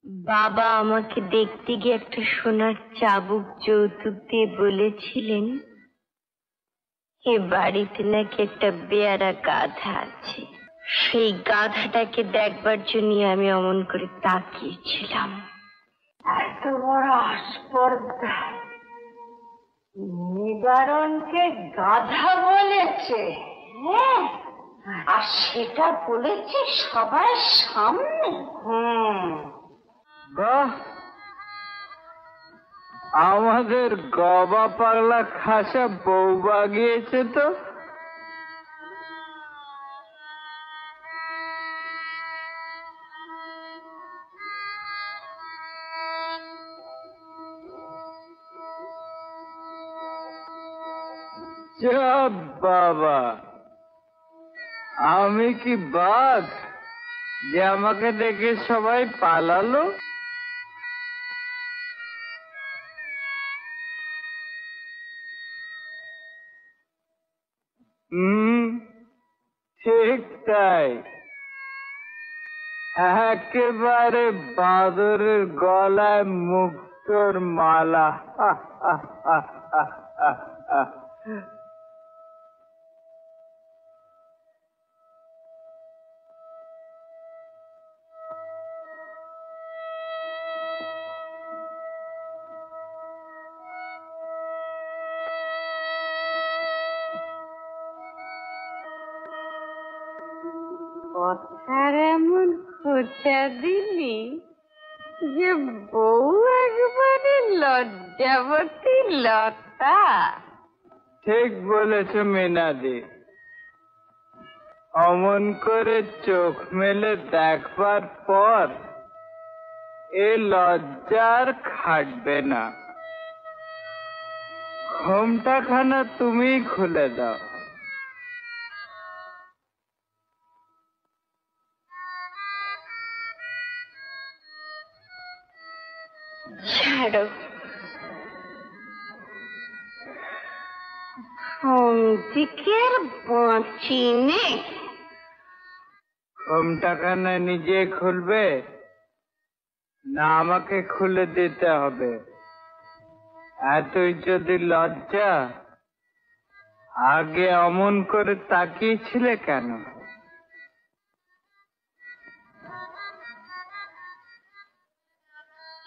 বাবা আমাকে দেখতে গিয়ে একটা সোনার চাবুক যৌতুক দিয়ে বলেছিলেন এ বাড়িতে নাকি একটা বেয়ারা গাধা আছে। সেই গাধাটাকে দেখবার জন্য আমি অমন করে তাকিয়েছিলাম। এত বড় আস্পর্ধা! নিবারণকে গাধা বলেছে, আর সেটা বলেছে সবার সামনে। বাহ, আমাদের গবা পাগলা খাসা বউ বাগিয়েছে তো। বাবা, আমি কি বাঘ যে আমাকে দেখে সবাই পালালো? ঠিক তাই, একেবারে বাঁদরের গলায় মুক্তোর মালা। কথার এমন খোঁচা দিলি যে বউ একবারে লজ্জাবতী লতা। ঠিক বলেছ মিনাদি, অমন করে চোখ মেলে দেখবার পর এ লজ্জার খাটবে না। ঘোমটাখানা তুমি খুলে দাও। ছাড়ো, ঘুমটিকে আর বাঁচি নে। ঘোমটাখানা নিজে খুলবে না আমাকে খুলে দিতে হবে? এতই যদি লজ্জা, আগে অমন করে তাকিয়েছিলে কেন?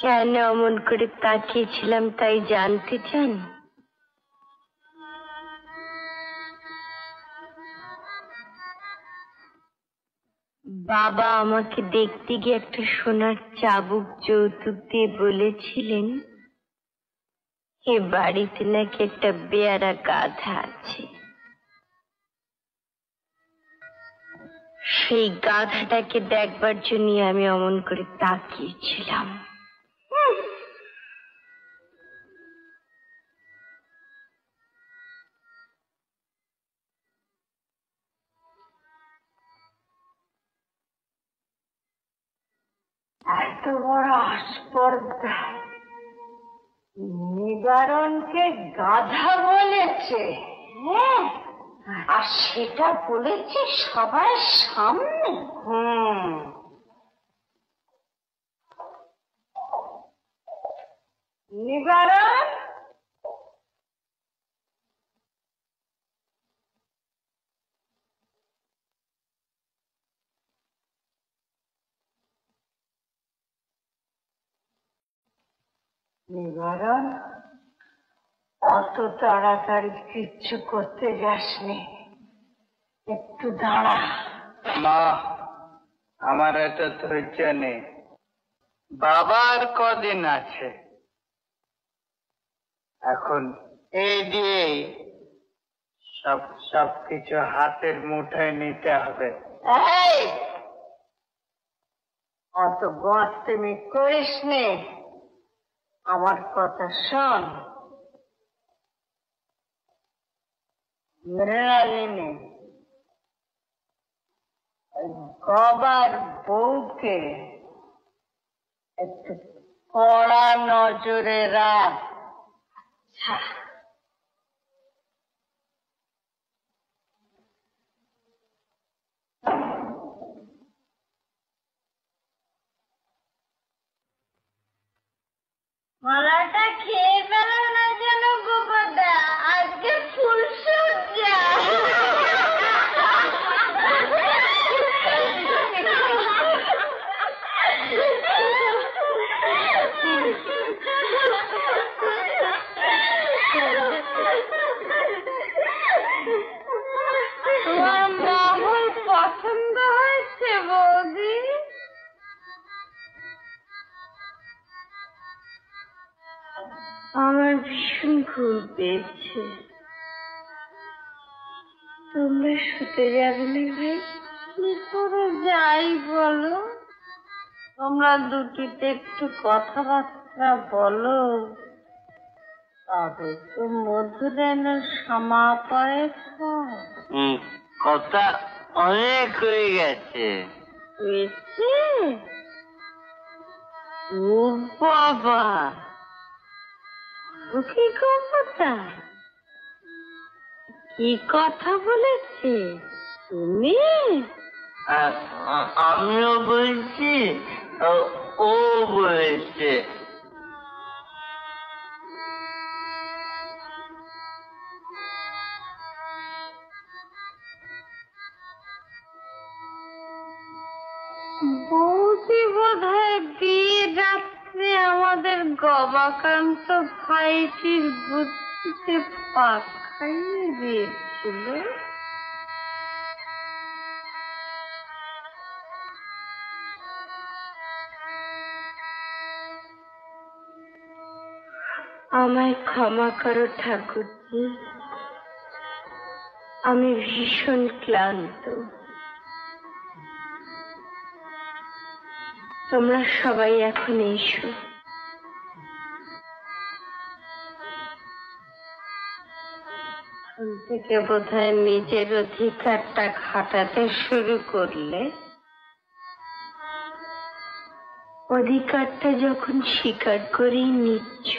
কেন অমন করে তাকিয়েছিলাম তাই জানতে চান? বাবা আমাকে দেখতে গিয়ে একটা সোনার চাবুক যৌতুক দিয়ে বলেছিলেন এ বাড়িতে নাকি একটা বেয়ারা গাধা আছে। সেই গাধাটাকে দেখবার জন্য আমি অমন করে তাকিয়েছিলাম। এত বড় আস্পর্ধা! নিবারণকে গাধা বলেছে, আর সেটা বলেছে সবার সামনে। নিবারণ, নিবারণ, অত তাড়াতাড়ি কিচ্ছু করতে যাসনি, একটু দাঁড়া। মা, আমার এত ধৈর্য নেই। বাবার কদিন আছে, এখন এই দিয়েই সবকিছু হাতের মুঠোয় নিতে হবে। এই, অত গর্তেমি করিস নে, আমার কথা শোন। মৃণালিনী, গবার বউকে একটু কড়া নজরে রাখ। মালাটা খেয়ে ফেলো না যেন গোপাদা, আজকে ফুল সজ্জা। তোমার মহল পছন্দ হয়েছে বৌদি? আমার ভীষণ ঘুম পেয়েছে। তোমরা শুতে যাবে না ভাই? কি করে যাই বলো? তোমরা দুটিতে একটু কথাবার্তা বলো, তবে তো মধুরেনের সমাপয়ে কথা অনেক হয়ে গেছে। হয়েছে? ও বাবা, কি কথা? কি কথা বলেছে তুমি? আমিও বলছি, ও বলেছে। বৌদি বোধহয় বিয়ের রাত্রে আমাদের গবাকান্ত ভাইটির বুদ্ধিতে পাক খাইয়ে দিয়েছিল। আমায় ক্ষমা করো ঠাকুরজি, আমি ভীষণ ক্লান্ত। তোমরা সবাই এখন এসো। থেকে বোধহয় নিজের অধিকারটা খাটাতে শুরু করলে। অধিকারটা যখন স্বীকার করেই নিচ্ছ,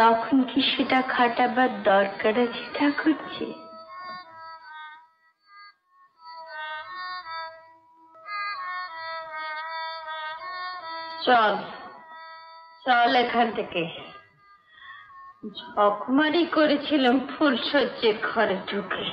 তখন কি সেটা খাটাবার দরকার আছে ঠাকুরজি? চল চল এখান থেকে। ঝকমারি করেছিলাম ফুলসজ্জের ঘরে ঢুকে।